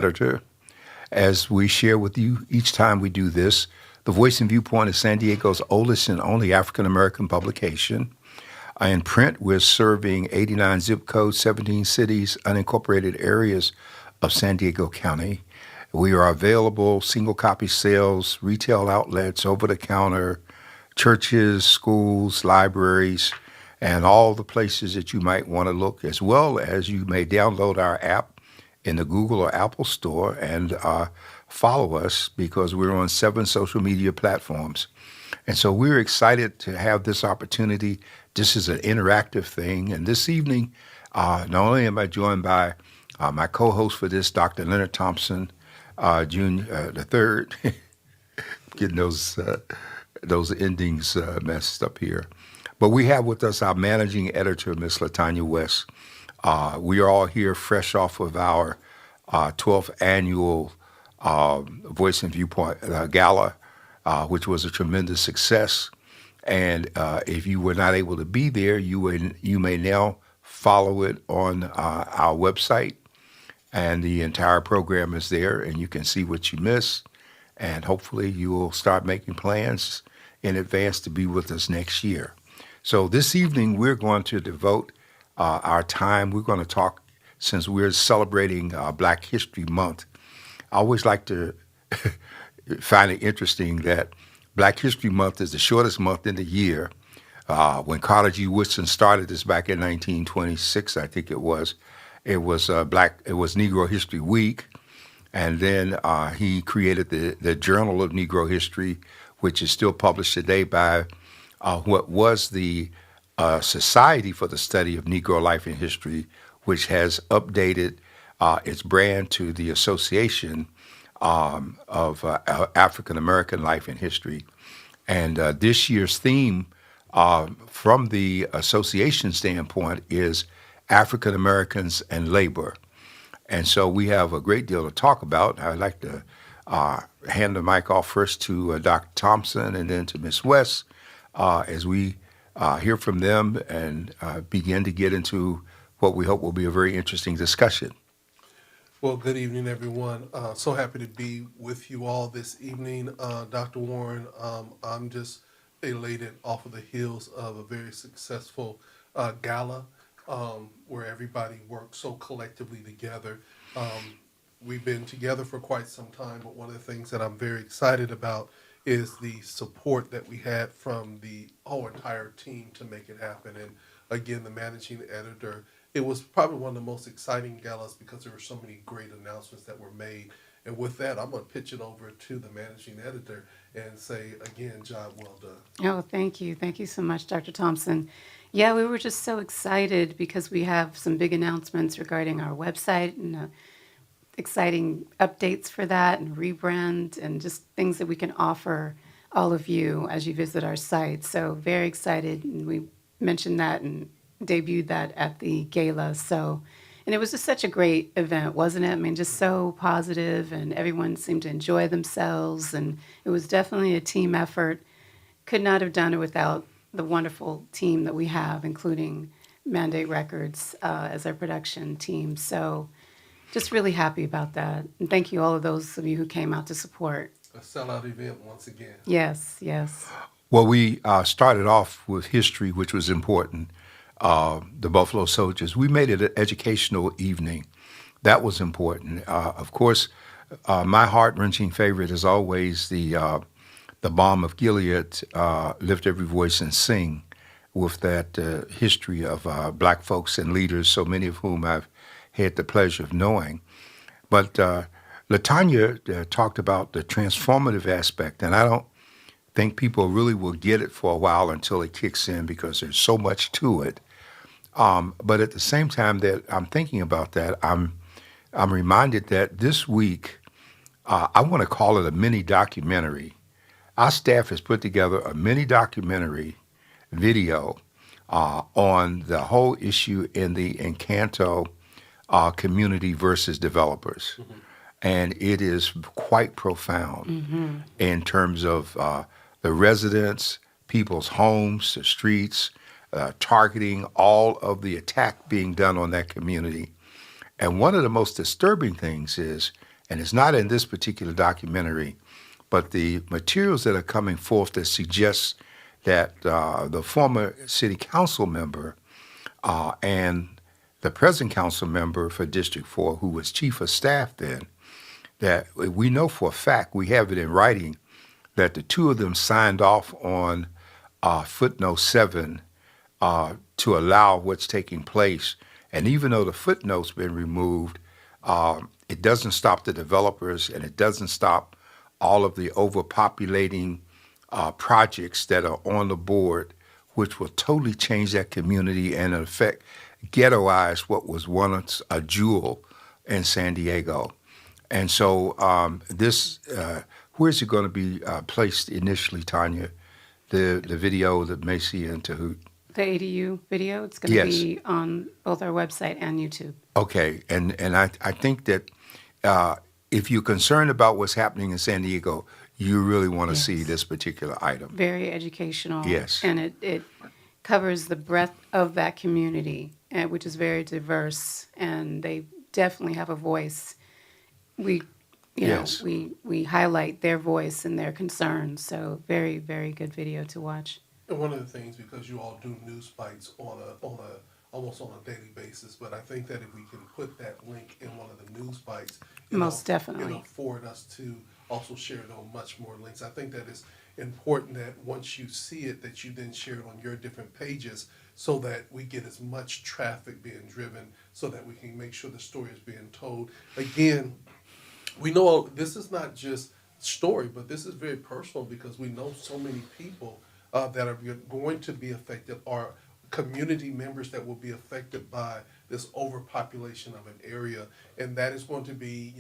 editor. As we share with you each time we do this, the Voice and Viewpoint is San Diego's oldest and only African American publication. In print, we're serving 89 zip codes, 17 cities, unincorporated areas of San Diego County. We are available single copy sales, retail outlets, over the counter, churches, schools, libraries, and all the places that you might want to look, as well as you may download our app in the Google or Apple store and follow us because we're on 7 social media platforms. And so we're excited to have this opportunity. This is an interactive thing. And this evening, not only am I joined by my co-host for this, Dr. Leonard Thompson, Jr. the third, getting those endings messed up here. But we have with us our managing editor, Miss Latanya West. We are all here fresh off of our 12th annual Voice and Viewpoint Gala, which was a tremendous success. And if you were not able to be there, you may now follow it on our website. And the entire program is there, and you can see what you missed. And hopefully you will start making plans in advance to be with us next year. So this evening, we're going to devote our time. We're going to talk, since we're celebrating Black History Month. I always like to find it interesting that Black History Month is the shortest month in the year. When Carter G. Woodson started this back in 1926, I think it was Negro History Week. And then he created the Journal of Negro History, which is still published today by what was the Society for the Study of Negro Life and History, which has updated its brand to the Association of African American Life and History. And this year's theme from the association standpoint is African Americans and Labor. And so we have a great deal to talk about. I'd like to hand the mic off first to Dr. Thompson and then to Ms. West as we hear from them and begin to get into what we hope will be a very interesting discussion. Well, good evening, everyone. So happy to be with you all this evening. Dr. Warren, I'm just elated off of the heels of a very successful gala where everybody worked so collectively together. We've been together for quite some time, but one of the things that I'm very excited about is the support that we had from the whole entire team to make it happen. And again, the managing editor, it was probably one of the most exciting galas because there were so many great announcements that were made. And with that, I'm going to pitch it over to the managing editor and say, again, job well done. Oh, thank you. Thank you so much, Dr. Thompson. Yeah, we were just so excited because we have some big announcements regarding our website and exciting updates for that and rebrand and just things that we can offer all of you as you visit our site. So very excited. And we mentioned that and debuted that at the gala. And it was just such a great event, wasn't it? I mean, just so positive and everyone seemed to enjoy themselves. And it was definitely a team effort. Could not have done it without the wonderful team that we have, including Mandate Records as our production team. So just really happy about that. And thank you all of those of you who came out to support. A sellout event once again. Yes, yes. Well, we started off with history, which was important. The Buffalo Soldiers. We made it an educational evening. That was important. Of course, my heart-wrenching favorite is always the Balm of Gilead, Lift Every Voice and Sing, with that history of black folks and leaders, so many of whom I've had the pleasure of knowing. But Latanya talked about the transformative aspect, and I don't think people really will get it for a while until it kicks in because there's so much to it. But at the same time that I'm thinking about that, I'm reminded that this week, I want to call it a mini documentary. Our staff has put together a mini documentary video on the whole issue in the Encanto community versus developers. Mm-hmm. And it is quite profound in terms of the residents, people's homes, the streets, targeting all of the attack being done on that community. And one of the most disturbing things is and it's not in this particular documentary, but the materials that are coming forth that suggest that the former city council member and the present council member for District 4, who was chief of staff then, that we know for a fact, we have it in writing, that the two of them signed off on footnote 7 to allow what's taking place. And even though the footnote's been removed, it doesn't stop the developers and it doesn't stop all of the overpopulating projects that are on the board, which will totally change that community and in effect ghettoize what was once a jewel in San Diego. And so where's it going to be placed initially, Tanya? The video that Macy and Tahoot? The ADU video, it's going to be on both our website and YouTube. Okay, and I think that if you're concerned about what's happening in San Diego, you really want to see this particular item. Very educational. Yes. And it covers the breadth of that community, which is very diverse, and they definitely have a voice. We highlight their voice and their concerns, so very, very good video to watch. And one of the things, because you all do news bites on a almost on a daily basis, but I think that if we can put that link in one of the news bites, Most definitely. it'll afford us to also share it on much more links. I think that it's important that once you see it, that you then share it on your different pages so that we get as much traffic being driven so that we can make sure the story is being told. Again, we know this is not just story, but this is very personal because we know so many people that are going to be affected, are community members that will be affected by this overpopulation of an area, and that is going to be,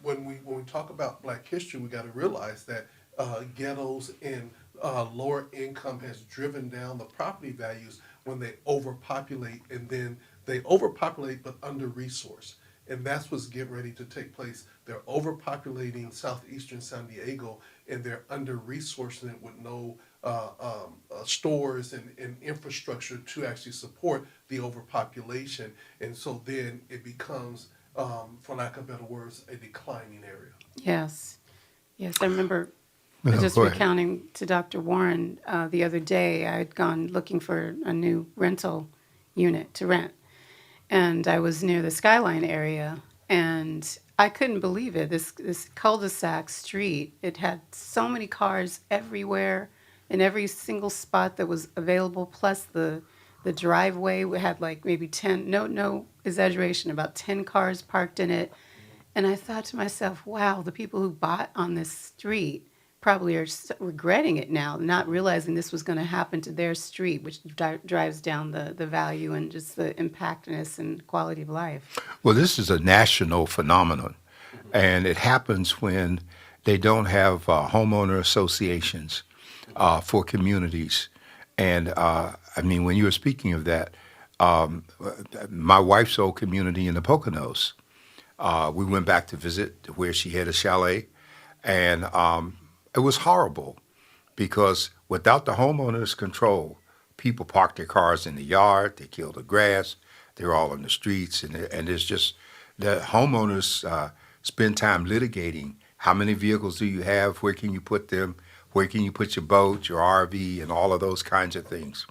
when we talk about Black history, we got to realize that ghettos and lower income has driven down the property values when they overpopulate, and then they overpopulate but under-resourced. And that's what's getting ready to take place. They're overpopulating southeastern San Diego, and they're under-resourcing it with no stores and infrastructure to actually support the overpopulation. And so then it becomes, for lack of better words, a declining area. Yes. I remember No, just go ahead. recounting to Dr. Warren the other day, I had gone looking for a new rental unit to rent. And I was near the Skyline area, and I couldn't believe it. This cul-de-sac street, it had so many cars everywhere in every single spot that was available, plus the driveway had like maybe 10, no exaggeration, about 10 cars parked in it. And I thought to myself, wow, the people who bought on this street probably are regretting it now, not realizing this was going to happen to their street, which drives down the value and just the impactness and quality of life. Well, this is a national phenomenon, and it happens when they don't have homeowner associations for communities. And when you were speaking of that, my wife's old community in the Poconos, we went back to visit where she had a chalet, and it was horrible because without the homeowner's control, people park their cars in the yard, they kill the grass, they're all in the streets, and it's just the homeowners spend time litigating how many vehicles do you have, where can you put them, where can you put your boat, your RV, and all of those kinds of things.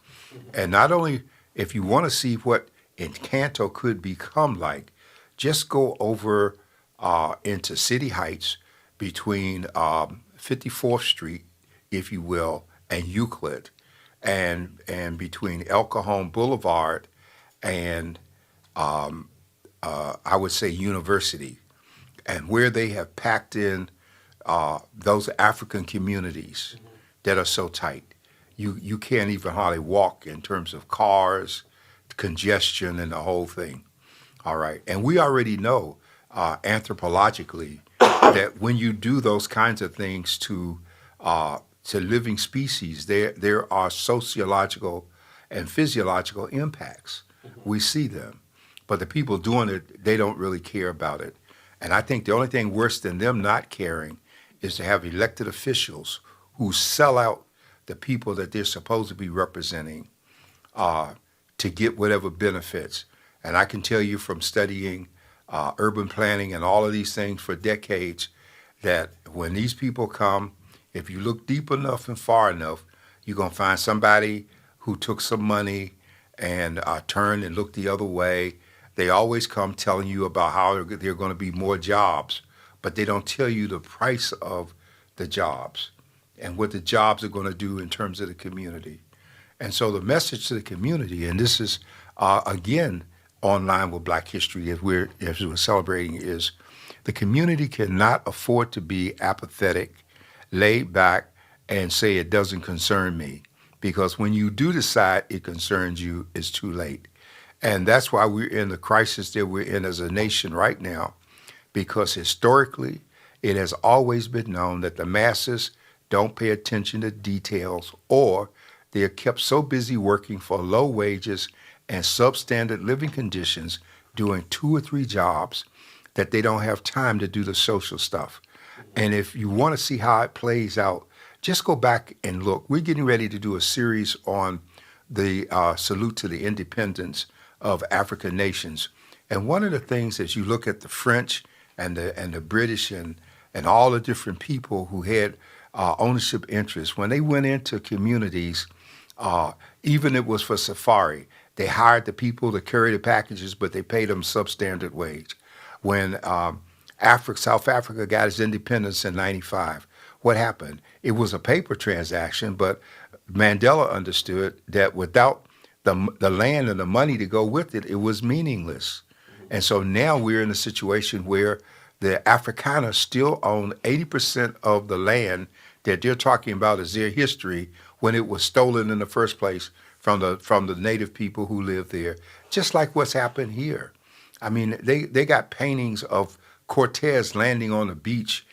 And not only, if you want to see what Encanto could become like, just go over into City Heights between 54th Street, if you will, and Euclid, and between El Cajon Boulevard and I would say University, and where they have packed in those African communities that are so tight. You can't even hardly walk in terms of cars, congestion, and the whole thing. All right, and we already know anthropologically that when you do those kinds of things to living species, there are sociological and physiological impacts. We see them, but the people doing it, they don't really care about it. And I think the only thing worse than them not caring is to have elected officials who sell out the people that they're supposed to be representing to get whatever benefits. And I can tell you from studying urban planning, and all of these things for decades, that when these people come, if you look deep enough and far enough, you're going to find somebody who took some money and turned and looked the other way. They always come telling you about how there are going to be more jobs, but they don't tell you the price of the jobs and what the jobs are going to do in terms of the community. And so the message to the community, and this is again online with Black History as we're celebrating, is the community cannot afford to be apathetic, laid back, and say it doesn't concern me. Because when you do decide it concerns you, it's too late. And that's why we're in the crisis that we're in as a nation right now, because historically it has always been known that the masses don't pay attention to details, or they are kept so busy working for low wages and substandard living conditions, doing 2 or 3 jobs, that they don't have time to do the social stuff. And if you want to see how it plays out, just go back and look. We're getting ready to do a series on the salute to the independence of African nations. And one of the things, as you look at the French and the British and all the different people who had ownership interests, when they went into communities, even it was for safari, they hired the people to carry the packages, but they paid them substandard wage. When South Africa got its independence in '95, what happened? It was a paper transaction, but Mandela understood that without the land and the money to go with it, it was meaningless. And so now we're in a situation where the Afrikaners still own 80% of the land that they're talking about as their history, when it was stolen in the first place from the native people who live there. Just like what's happened here. I mean, they got paintings of Cortez landing on the beach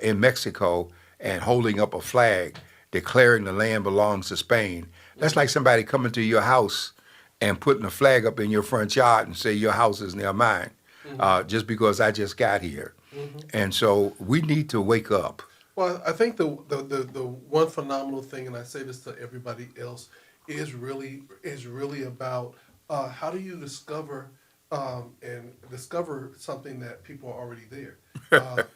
in Mexico and holding up a flag declaring the land belongs to Spain. That's like somebody coming to your house and putting a flag up in your front yard and say your house is now mine, just because I just got here. And so we need to wake up. Well, I think the one phenomenal thing, and I say this to everybody else, is really about how do you discover and discover something that people are already there.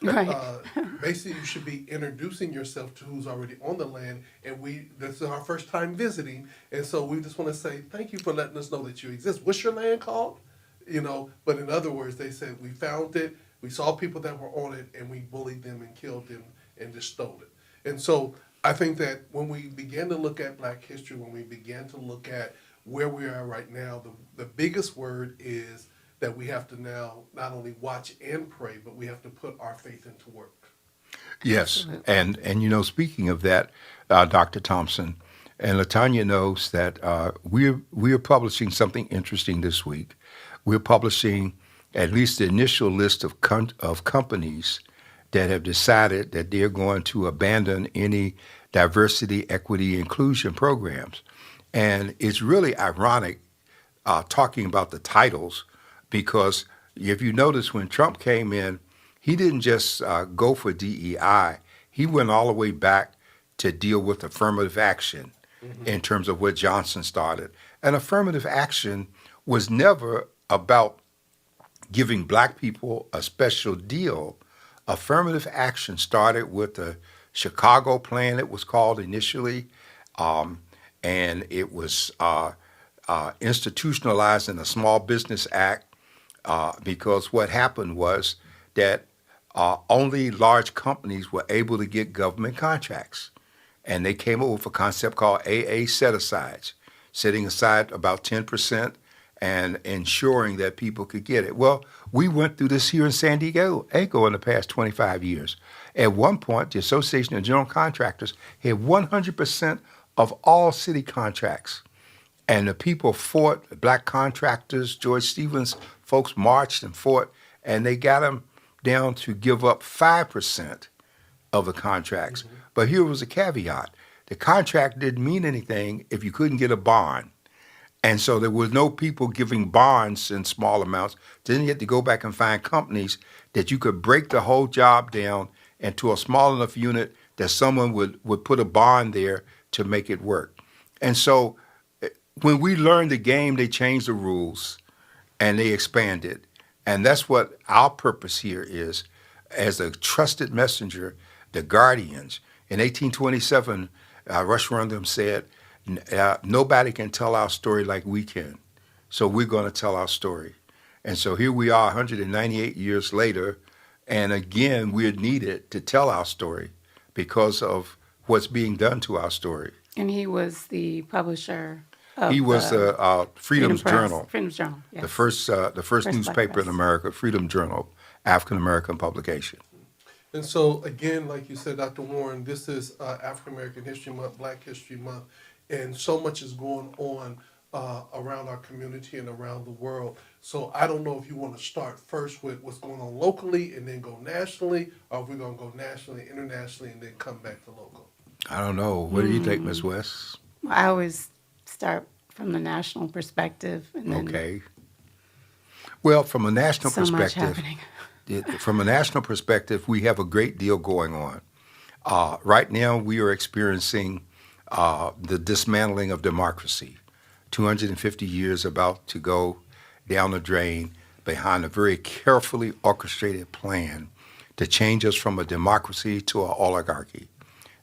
Right. Basically, you should be introducing yourself to who's already on the land, and this is our first time visiting, and so we just want to say thank you for letting us know that you exist. What's your land called? But in other words, they said we found it, we saw people that were on it, and we bullied them and killed them and just stole it. And so I think that when we began to look at Black history, when we began to look at where we are right now, the biggest word is that we have to now not only watch and pray, but we have to put our faith into work. Yes, and speaking of that, Dr. Thompson, and Latanya knows that we're publishing something interesting this week. We're publishing at least the initial list of companies that have decided that they're going to abandon any diversity, equity, inclusion programs. And it's really ironic talking about the titles, because if you notice, when Trump came in, he didn't just go for DEI. He went all the way back to deal with affirmative action in terms of what Johnson started. And affirmative action was never about giving Black people a special deal. Affirmative action started with the Chicago Plan, it was called initially, and it was institutionalized in the Small Business Act, because what happened was that only large companies were able to get government contracts. And they came up with a concept called AA set-asides, setting aside about 10% and ensuring that people could get it. Well, we went through this here in San Diego in the past 25 years. At one point, the Association of General Contractors had 100% of all city contracts. And the people fought, Black contractors, George Stevens folks marched and fought, and they got them down to give up 5% of the contracts. But here was a caveat. The contract didn't mean anything if you couldn't get a bond. And so there was no people giving bonds in small amounts. Then you had to go back and find companies that you could break the whole job down into a small enough unit that someone would put a bond there to make it work. And so when we learned the game, they changed the rules and they expanded. And that's what our purpose here is as a trusted messenger, the guardians. In 1827, Rush Rundum said, nobody can tell our story like we can. So we're going to tell our story. And so here we are 198 years later, and again, we're needed to tell our story because of what's being done to our story. And he was the publisher He of was the Freedom's Press. Journal, Freedom's Journal, yes. the first First black newspaper in press. America, Freedom Journal, African American publication. And so, again, like you said, Dr. Warren, this is African American History Month, Black History Month, and so much is going on around our community and around the world. So I don't know if you want to start first with what's going on locally and then go nationally, or if we're going to go nationally, internationally, and then come back to local. I don't know. What do you think, Ms. West? Well, I always start from the national perspective, and then Okay. Well, from a national so much perspective, happening. from a national perspective, we have a great deal going on. Right now, we are experiencing the dismantling of democracy. 250 years about to go down the drain behind a very carefully orchestrated plan to change us from a democracy to an oligarchy.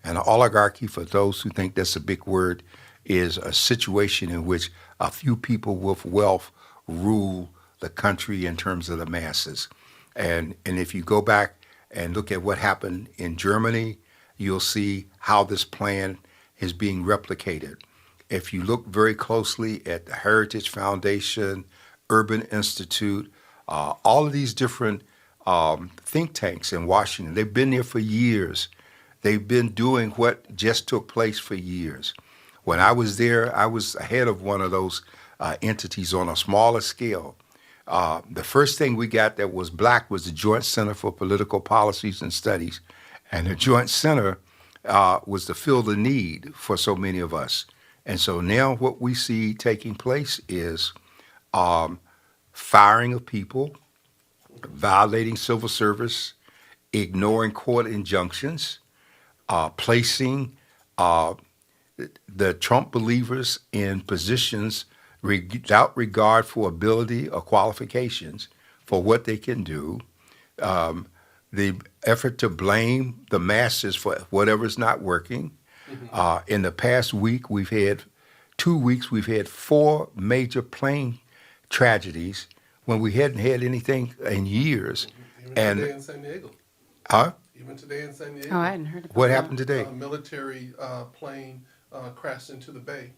And an oligarchy, for those who think that's a big word, is a situation in which a few people with wealth rule the country in terms of the masses. And if you go back and look at what happened in Germany, you'll see how this plan is being replicated. If you look very closely at the Heritage Foundation, Urban Institute, all of these different think tanks in Washington, they've been there for years. They've been doing what just took place for years. When I was there, I was head of one of those entities on a smaller scale. The first thing we got that was black was the Joint Center for Political Policies and Studies. And the Joint Center was to fill the need for so many of us. And so now what we see taking place is firing of people, violating civil service, ignoring court injunctions, placing the Trump believers in positions without regard for ability or qualifications for what they can do. The effort to blame the masses for whatever's not working. In the past week, we've had 2 weeks, we've had 4 major plane tragedies when we hadn't had anything in years. Even today in San Diego. Huh? Even today in San Diego. Oh, I hadn't heard about What that. happened today? A military plane crashed into the bay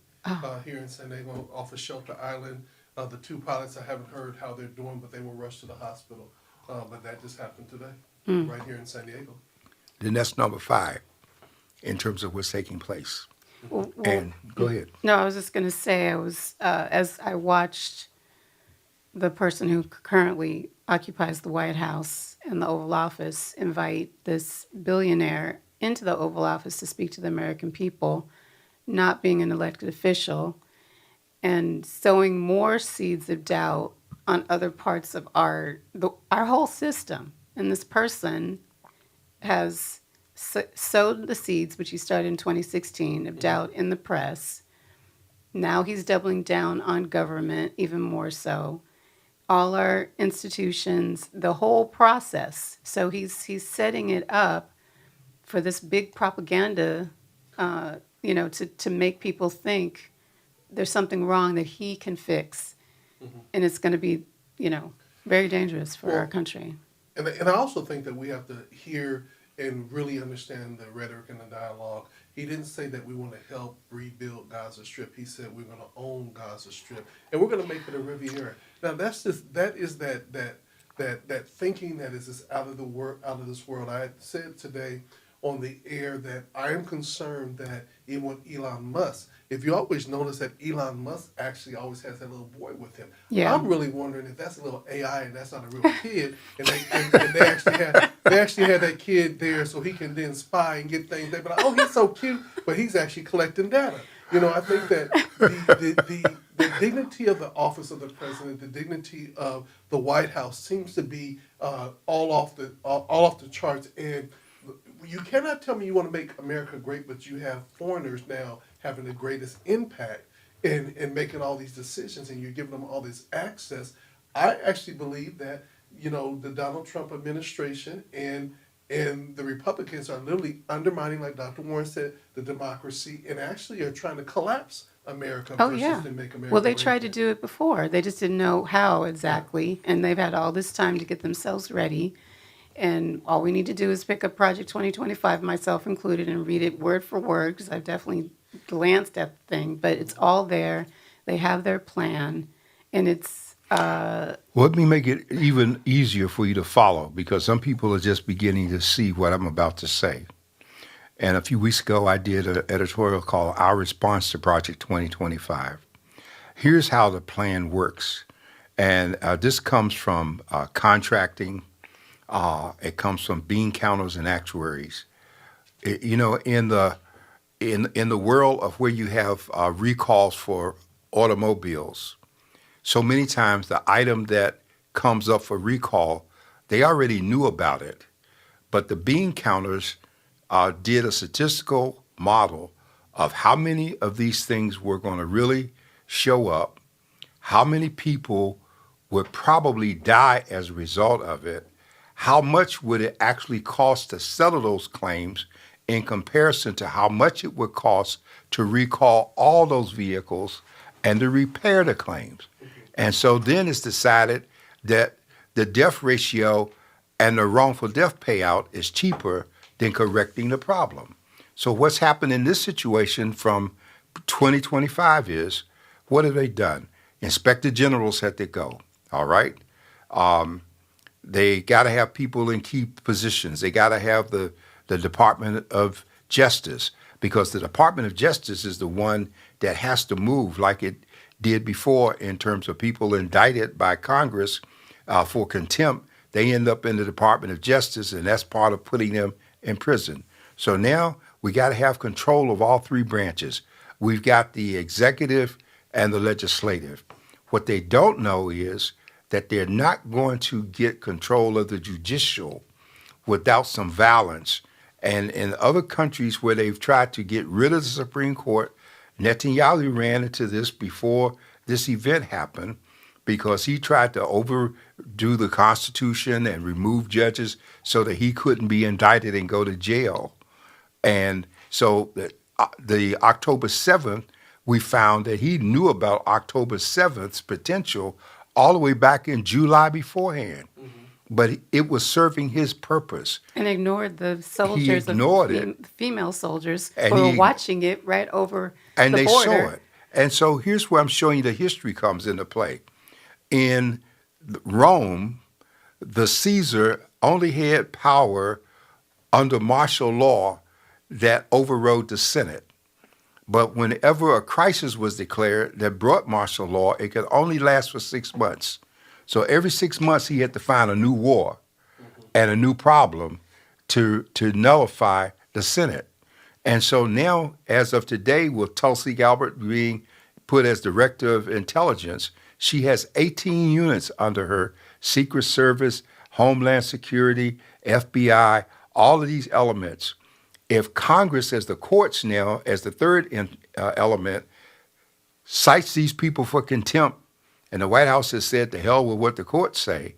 here in San Diego off of Shelter Island. The 2 pilots, I haven't heard how they're doing, but they were rushed to the hospital. But that just happened today, right here in San Diego. Then that's number 5 in terms of what's taking place. Well, And go ahead. no, I was just going to say, I was as I watched the person who currently occupies the White House and the Oval Office invite this billionaire into the Oval Office to speak to the American people, not being an elected official, and sowing more seeds of doubt on other parts of our whole system. And this person has sowed the seeds, which he started in 2016, of doubt in the press. Now he's doubling down on government even more so. All our institutions, the whole process. So he's setting it up for this big propaganda, to make people think there's something wrong that he can fix, and it's going to be, very dangerous for our country. And I also think that we have to hear and really understand the rhetoric and the dialogue. He didn't say that we want to help rebuild Gaza Strip. He said we're going to own Gaza Strip, and we're going to make it a Riviera. Now that is that thinking that is just out of this world. I said today on the air that I am concerned that even with Elon Musk, if you always notice that Elon Musk actually always has that little boy with him. Yeah. I'm really wondering if that's a little AI and that's not a real kid, and they actually had that kid there so he can then spy and get things. They be like, oh, he's so cute, but he's actually collecting data. I think that the dignity of the office of the president, the dignity of the White House seems to be all off the charts. And you cannot tell me you want to make America great, but you have foreigners now having the greatest impact in making all these decisions, and you're giving them all this access. I actually believe that the Donald Trump administration and the Republicans are literally undermining, like Dr. Warren said, the democracy, and actually are trying to collapse America Oh, versus yeah. to make America Well, they great tried to again. do it before. They just didn't know how exactly. And they've had all this time to get themselves ready. And all we need to do is pick up Project 2025, myself included, and read it word for word, because I've definitely glanced at the thing. But it's all there. They have their plan. And it's, Well, let me make it even easier for you to follow because some people are just beginning to see what I'm about to say. And a few weeks ago, I did an editorial called Our Response to Project 2025. Here's how the plan works. And this comes from contracting, it comes from bean counters and actuaries. In the world of where you have recalls for automobiles, so many times the item that comes up for recall, they already knew about it, but the bean counters did a statistical model of how many of these things were going to really show up, how many people would probably die as a result of it, how much would it actually cost to settle those claims in comparison to how much it would cost to recall all those vehicles and to repair the claims. And so then it's decided that the death ratio and the wrongful death payout is cheaper than correcting the problem. So what's happened in this situation from 2025 is, what have they done? Inspector generals had to go, all right? They got to have people in key positions. They got to have the Department of Justice, because the Department of Justice is the one that has to move like it did before in terms of people indicted by Congress for contempt. They end up in the Department of Justice, and that's part of putting them in prison. So now we got to have control of all three branches. We've got the executive and the legislative. What they don't know is that they're not going to get control of the judicial without some violence. And in other countries where they've tried to get rid of the Supreme Court, Netanyahu ran into this before this event happened because he tried to overdo the Constitution and remove judges so that he couldn't be indicted and go to jail. And so the October 7th, we found that he knew about October 7th's potential all the way back in July beforehand. But it was serving his purpose. and ignored the He soldiers, ignored it. female soldiers, And who were he- watching it right over And the they border. saw it. And so here's where I'm showing you the history comes into play. In Rome, the Caesar only had power under martial law that overrode the Senate. But whenever a crisis was declared that brought martial law, it could only last for 6 months. So every 6 months, he had to find a new war and a new problem to nullify the Senate. And so now, as of today, with Tulsi Gabbard being put as director of intelligence, she has 18 units under her: Secret Service, Homeland Security, FBI, all of these elements. If Congress, as the courts now, as the third element, cites these people for contempt, and the White House has said, to hell with what the courts say,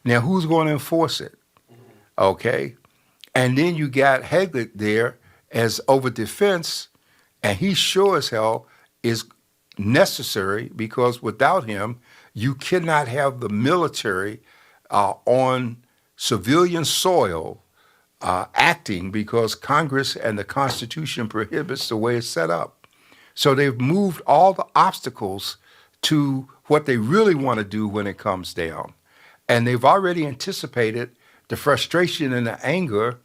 now who's going to enforce it? Okay? And then you got Hegel there as over defense, and he sure as hell is necessary, because without him, you cannot have the military on civilian soil acting, because Congress and the Constitution prohibits the way it's set up. So they've moved all the obstacles to what they really want to do when it comes down. And they've already anticipated the frustration and the anger,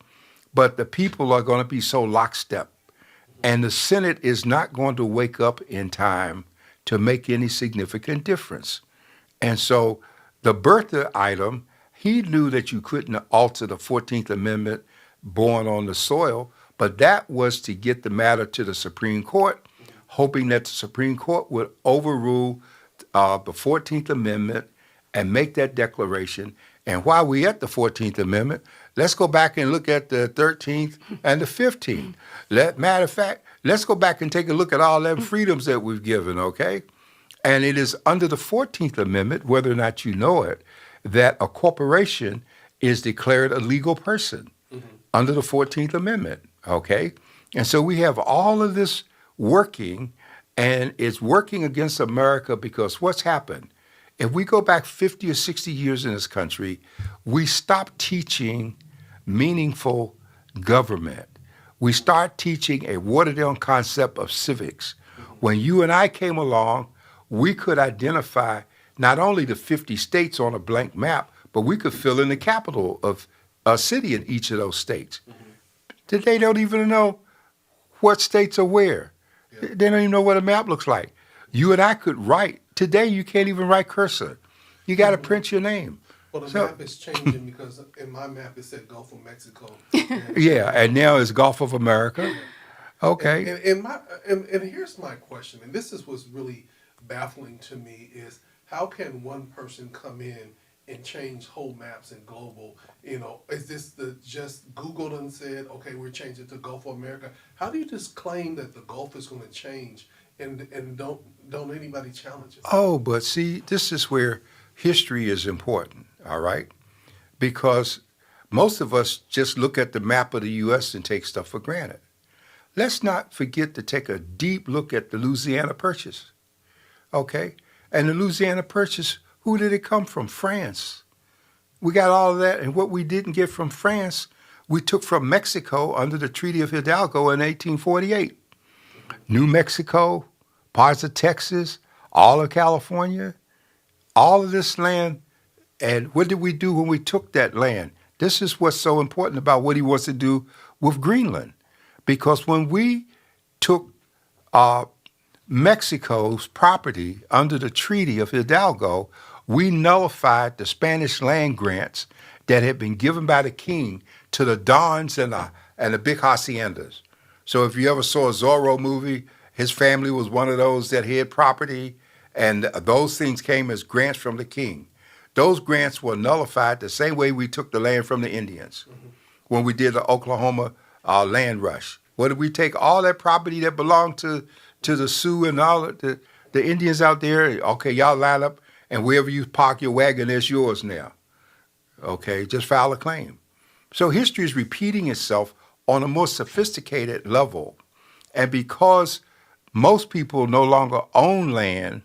but the people are going to be so lockstep. And the Senate is not going to wake up in time to make any significant difference. And so the Bertha item, he knew that you couldn't alter the 14th Amendment born on the soil, but that was to get the matter to the Supreme Court, hoping that the Supreme Court would overrule the 14th Amendment and make that declaration. And while we're at the 14th Amendment, let's go back and look at the 13th and the 15th. Matter of fact, let's go back and take a look at all them freedoms that we've given, okay? And it is under the 14th Amendment, whether or not you know it, that a corporation is declared a legal person under the 14th Amendment, okay? And so we have all of this working, and it's working against America because what's happened? If we go back 50 or 60 years in this country, we stopped teaching meaningful government. We start teaching a watered down concept of civics. When you and I came along, we could identify not only the 50 states on a blank map, but we could fill in the capital of a city in each of those states. They don't even know what states are where. Yeah. They don't even know what a map looks like. You and I could write. Today, you can't even write cursor. You got to print your name. Well, the So- map is changing because in my map it said Gulf of Mexico. Yeah, and now it's Gulf of America. Okay. And here's my question, and this is what's really baffling to me is how can one person come in and change whole maps and global? You know, is this just Googled and said, okay, we're changing to Gulf of America? How do you just claim that the Gulf is going to change and don't anybody challenge it? Oh, but see, this is where history is important, all right? Because most of us just look at the map of the U.S. and take stuff for granted. Let's not forget to take a deep look at the Louisiana Purchase, okay? And the Louisiana Purchase, who did it come from? France. We got all of that, and what we didn't get from France, we took from Mexico under the Treaty of Hidalgo in 1848. New Mexico, parts of Texas, all of California, all of this land. And what did we do when we took that land? This is what's so important about what he wants to do with Greenland. Because when we took Mexico's property under the Treaty of Hidalgo, we nullified the Spanish land grants that had been given by the king to the Dons and the big haciendas. So if you ever saw a Zorro movie, his family was one of those that had property, and those things came as grants from the king. Those grants were nullified the same way we took the land from the Indians when we did the Oklahoma land rush. What did we take? All that property that belonged to the Sioux and all of the Indians out there. Okay, y'all line up, and wherever you park your wagon, it's yours now. Okay, just file a claim. So history is repeating itself on a more sophisticated level. And because most people no longer own land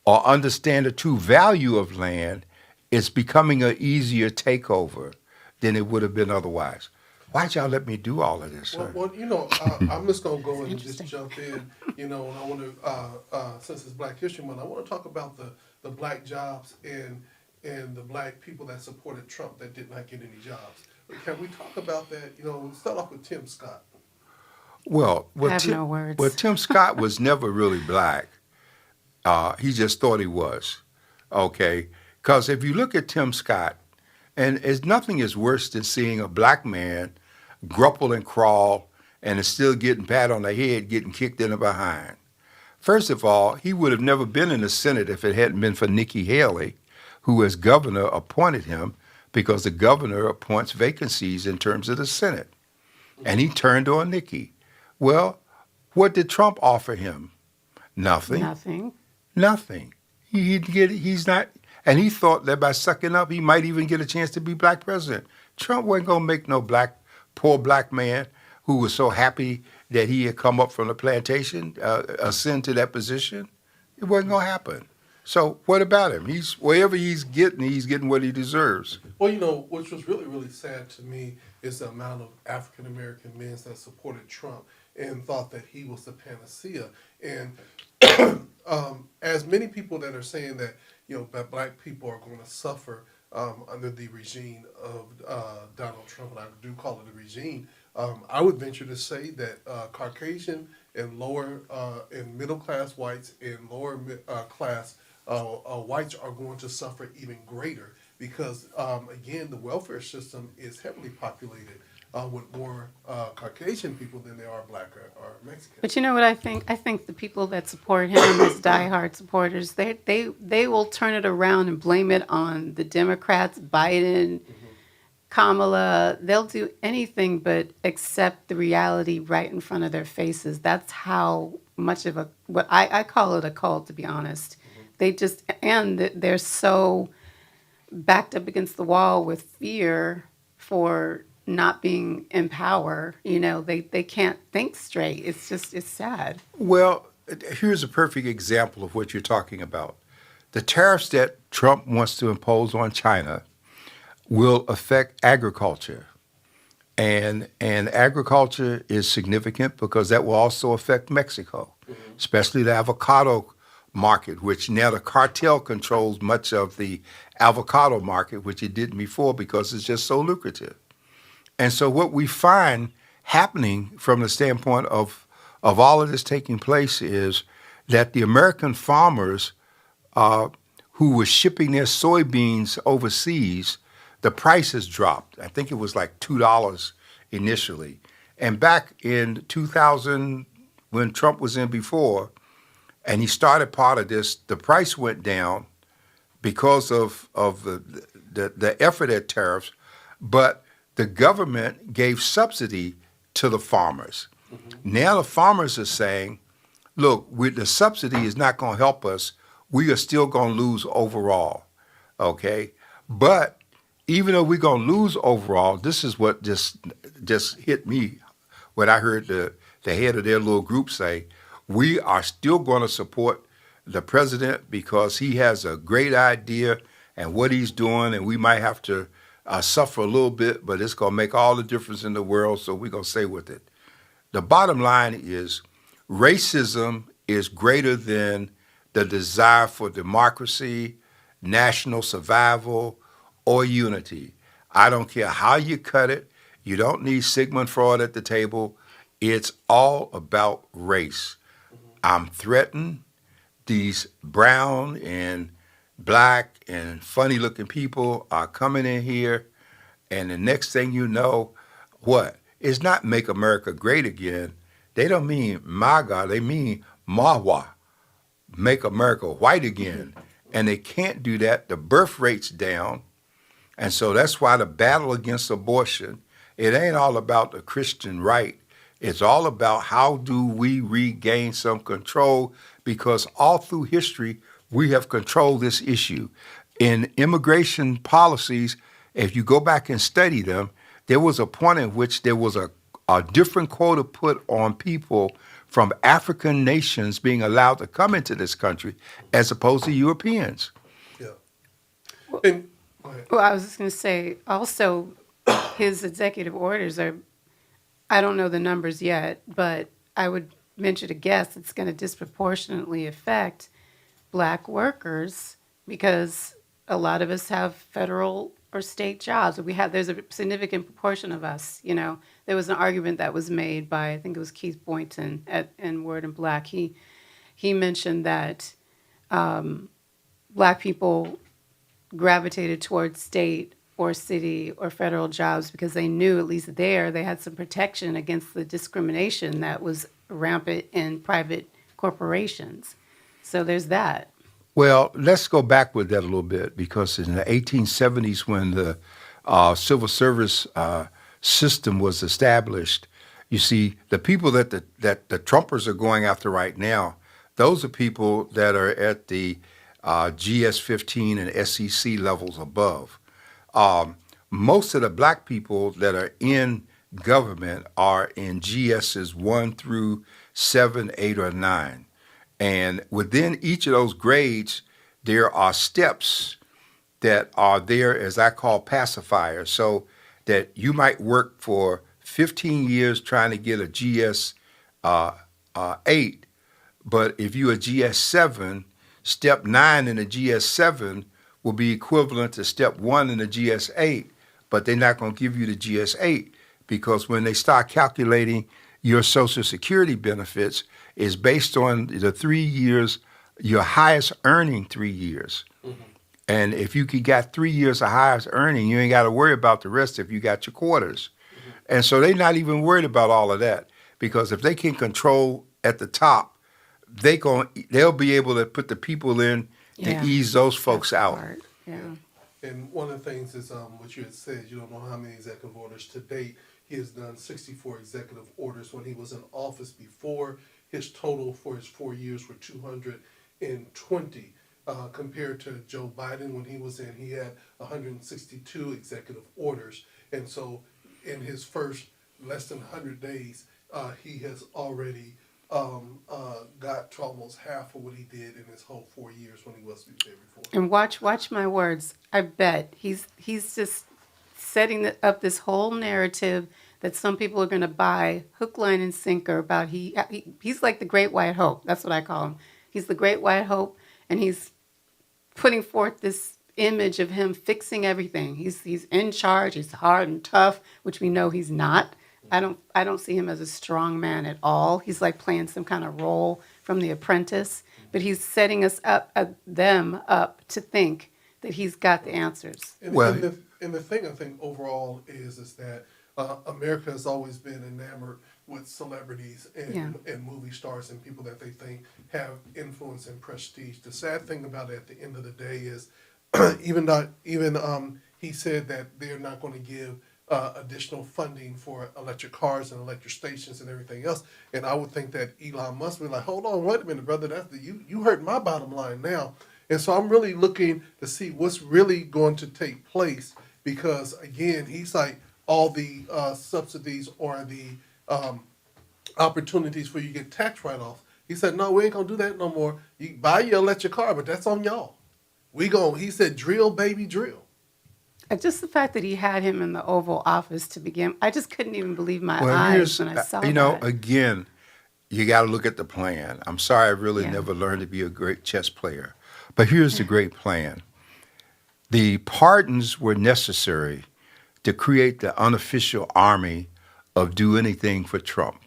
or understand the true value of land, it's becoming an easier takeover than it would have been otherwise. Why'd y'all let me do all of this, sir? Well, you know, I'm just gonna go and just jump in. You know, and I want to, since it's Black History Month, I want to talk about the black jobs and the black people that supported Trump that did not get any jobs. Can we talk about that? You know, start off with Tim Scott. Well, I have no words. Well, Tim Scott was never really black. He just thought he was, okay? Because if you look at Tim Scott, and nothing is worse than seeing a black man grapple and crawl and is still getting pat on the head, getting kicked in the behind. First of all, he would have never been in the Senate if it hadn't been for Nikki Haley, who as governor appointed him because the governor appoints vacancies in terms of the Senate. And he turned on Nikki. Well, what did Trump offer him? Nothing. Nothing. He's not, and he thought that by sucking up, he might even get a chance to be black president. Trump wasn't going to make no poor black man who was so happy that he had come up from the plantation, ascend to that position. It wasn't going to happen. So what about him? Wherever he's getting what he deserves. Well, you know, which was really, really sad to me is the amount of African American men that supported Trump and thought that he was the panacea. And as many people that are saying that, you know, that black people are going to suffer under the regime of Donald Trump, and I do call it a regime, I would venture to say that Caucasian and lower and middle class whites and lower class whites are going to suffer even greater because, again, the welfare system is heavily populated with more Caucasian people than there are black or Mexican. But you know what I think? I think the people that support him as diehard supporters, they will turn it around and blame it on the Democrats, Biden, Kamala. They'll do anything but accept the reality right in front of their faces. That's how much of what I call it a cult, to be honest. They just, and they're so backed up against the wall with fear for not being in power. They can't think straight. It's sad. Well, here's a perfect example of what you're talking about. The tariffs that Trump wants to impose on China will affect agriculture. And agriculture is significant because that will also affect Mexico, especially the avocado market, which now the cartel controls much of the avocado market, which it didn't before because it's just so lucrative. And so what we find happening from the standpoint of all of this taking place is that the American farmers who were shipping their soybeans overseas, the prices dropped. I think it was like $2 initially. And back in 2000, when Trump was in before, and he started part of this, the price went down because of the effort at tariffs, but the government gave subsidy to the farmers. Now the farmers are saying, look, the subsidy is not going to help us. We are still going to lose overall, okay? But even though we're going to lose overall, this is what just hit me when I heard the head of their little group say, we are still going to support the president because he has a great idea and what he's doing, and we might have to suffer a little bit, but it's going to make all the difference in the world, so we're going to stay with it. The bottom line is racism is greater than the desire for democracy, national survival, or unity. I don't care how you cut it. You don't need Sigmund Freud at the table. It's all about race. I'm threatened. These brown and black and funny looking people are coming in here, and the next thing you know, what? It's not make America great again. They don't mean MAGA, they mean Mahwa, make America white again. And they can't do that. The birth rate's down. And so that's why the battle against abortion, it ain't all about the Christian right. It's all about how do we regain some control, because all through history, we have controlled this issue. In immigration policies, if you go back and study them, there was a point in which there was a different quota put on people from African nations being allowed to come into this country as opposed to Europeans. Yeah. And go ahead. Well, I was just going to say also his executive orders are, I don't know the numbers yet, but I would venture to guess it's going to disproportionately affect black workers because a lot of us have federal or state jobs. There's a significant proportion of us, There was an argument that was made by, I think it was Keith Boynton in Word and Black. He mentioned that black people gravitated towards state or city or federal jobs because they knew, at least there, they had some protection against the discrimination that was rampant in private corporations. So there's that. Well, let's go back with that a little bit, because in the 1870s, when the civil service system was established, you see, the people that the Trumpers are going after right now, those are people that are at the GS-15 and SEC levels above. Most of the black people that are in government are in GSs 1 through 7, 8, or 9. And within each of those grades, there are steps that are there, as I call pacifiers, so that you might work for 15 years trying to get a GS 8, but if you're a GS 7, step 9 in a GS 7 will be equivalent to step 1 in a GS 8, but they're not going to give you the GS 8 because when they start calculating your Social Security benefits, is based on the 3 years, your highest earning 3 years. Mm-hmm. And if you got 3 years of highest earning, you ain't got to worry about the rest if you got your quarters. Mm-hmm. And so they're not even worried about all of that, because if they can control at the top, they'll be able to put the people in to ease those folks out. Yeah. And one of the things is what you had said, you don't know how many executive orders to date. He has done 64 executive orders when he was in office before. His total for his 4 years were 220. compared to Joe Biden when he was in. He had 162 executive orders, and so in his first less than 100 days, he has already got to almost half of what he did in his whole 4 years when he was there before. And watch my words. I bet he's just setting up this whole narrative that some people are going to buy hook, line, and sinker about he's like the Great White Hope. That's what I call him. He's the Great White Hope, and he's putting forth this image of him fixing everything. He's in charge. He's hard and tough, which we know he's not. I don't see him as a strong man at all. He's like playing some kind of role from The Apprentice, but he's setting us up, them up to think that he's got the answers. And the thing I think overall is that America has always been enamored with celebrities and movie stars and people that they think have influence and prestige. The sad thing about it at the end of the day is he said that they're not going to give additional funding for electric cars and electric stations and everything else. And I would think that Elon Musk would be like, hold on, wait a minute, brother, you hurt my bottom line now. And so I'm really looking to see what's really going to take place because, again, he's like all the subsidies or the opportunities for you to get tax write-offs. He said, no, we ain't going to do that no more. You buy your electric car, but that's on y'all. He said, drill, baby, drill. Just the fact that he had him in the Oval Office to begin, I just couldn't even believe my eyes when I saw that. Again, you got to look at the plan. I'm sorry I really never learned to be a great chess player. But here's the great plan. The pardons were necessary to create the unofficial army of do anything for Trump.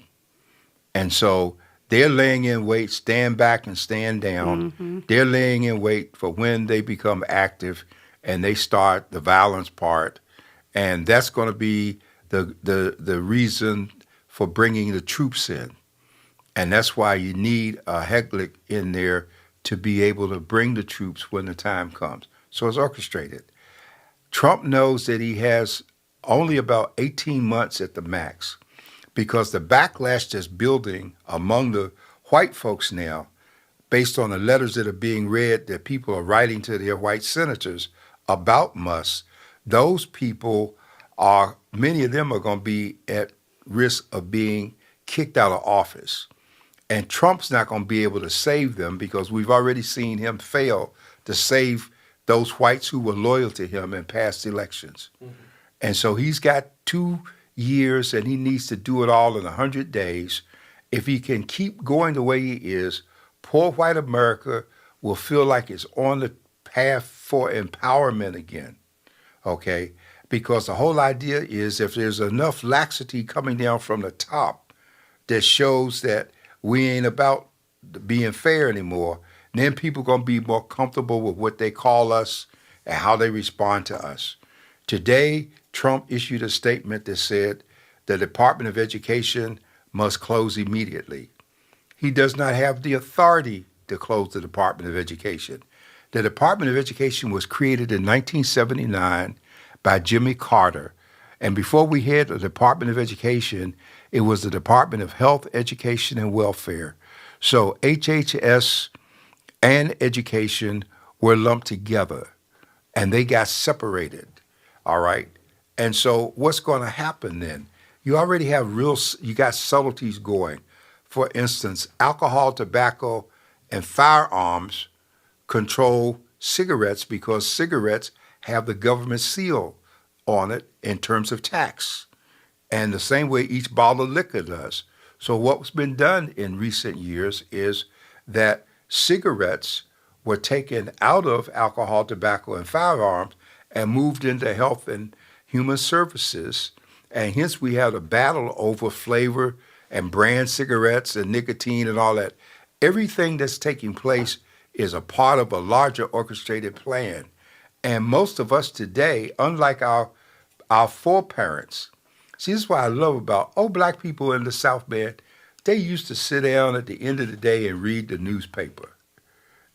And so they're laying in wait, stand back and stand down. Mm-hmm. They're laying in wait for when they become active and they start the violence part. And that's going to be the reason for bringing the troops in. And that's why you need a Heglich in there to be able to bring the troops when the time comes. So it's orchestrated. Trump knows that he has only about 18 months at the max because the backlash that's building among the white folks now, based on the letters that are being read that people are writing to their white senators about Musk, those people many of them are going to be at risk of being kicked out of office. And Trump's not going to be able to save them because we've already seen him fail to save those whites who were loyal to him in past elections. Mm-hmm. And so he's got 2 years and he needs to do it all in 100 days. If he can keep going the way he is, poor white America will feel like it's on the path for empowerment again, okay? Because the whole idea is if there's enough laxity coming down from the top that shows that we ain't about being fair anymore, then people are going to be more comfortable with what they call us and how they respond to us. Today, Trump issued a statement that said the Department of Education must close immediately. He does not have the authority to close the Department of Education. The Department of Education was created in 1979 by Jimmy Carter. And before we had the Department of Education, it was the Department of Health, Education, and Welfare. So HHS and education were lumped together, and they got separated, all right? And so what's going to happen then? You already have you got subtleties going. For instance, alcohol, tobacco, and firearms control cigarettes because cigarettes have the government seal on it in terms of tax. And the same way each bottle of liquor does. So what's been done in recent years is that cigarettes were taken out of alcohol, tobacco, and firearms and moved into health and human services. And hence we have a battle over flavor and brand cigarettes and nicotine and all that. Everything that's taking place is a part of a larger orchestrated plan. And most of us today, unlike our foreparents, see, this is what I love about black people in the South, man. They used to sit down at the end of the day and read the newspaper.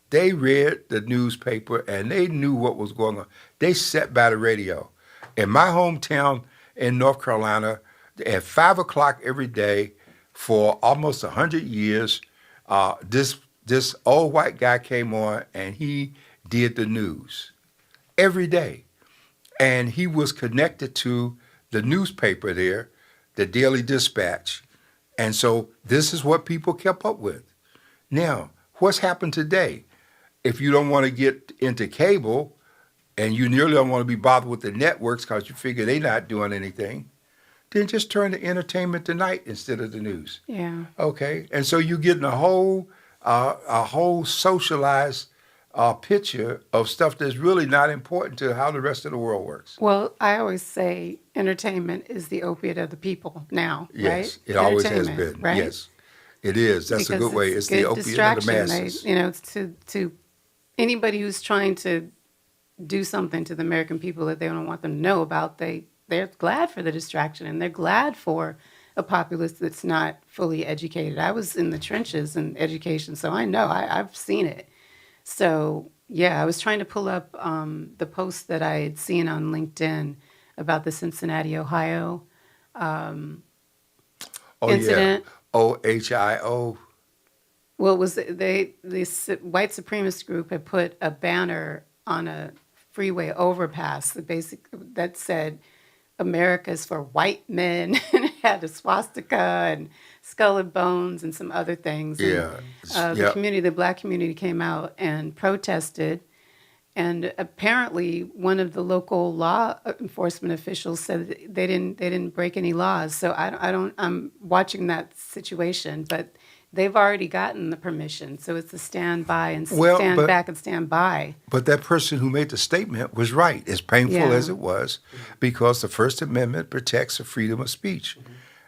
They read the newspaper and they knew what was going on. They sat by the radio. In my hometown in North Carolina, at 5 o'clock every day for almost 100 years, this this old white guy came on and he did the news every day. And he was connected to the newspaper there, the Daily Dispatch. And so this is what people kept up with. Now, what's happened today? If you don't want to get into cable and you nearly don't want to be bothered with the networks because you figure they're not doing anything, then just turn to Entertainment Tonight instead of the news. Yeah. Okay, and so you're getting a whole socialized picture of stuff that's really not important to how the rest of the world works. Well, I always say entertainment is the opiate of the people now, Yes, right? it always has Entertainment, been. right? Yes, it is. That's a Because good way. It's the good opiate of the distraction. masses. It's to anybody who's trying to do something to the American people that they don't want them to know about. They're glad for the distraction, and they're glad for a populace that's not fully educated. I was in the trenches in education, so I know I've seen it. So yeah, I was trying to pull up the post that I had seen on LinkedIn about the Cincinnati, Ohio Oh incident. yeah, OHIO. Well, it was the white supremacist group had put a banner on a freeway overpass that said America's for white men, and it had a swastika and skull and bones and some other things. Yeah, And, the black community came out and protested. And apparently, one of the local law enforcement officials said that they didn't break any laws. So I'm watching that situation, but they've already gotten the permission. So it's a stand by and stand back and stand by. But that person who made the statement was right, as painful as it was, because the First Amendment protects the freedom of speech.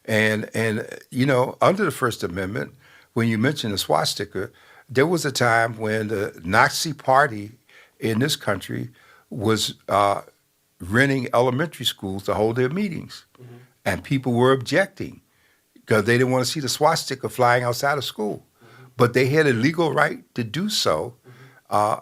And under the First Amendment, when you mention the swastika, there was a time when the Nazi Party in this country was renting elementary schools to hold their meetings. And people were objecting because they didn't want to see the swastika flying outside of school. But they had a legal right to do so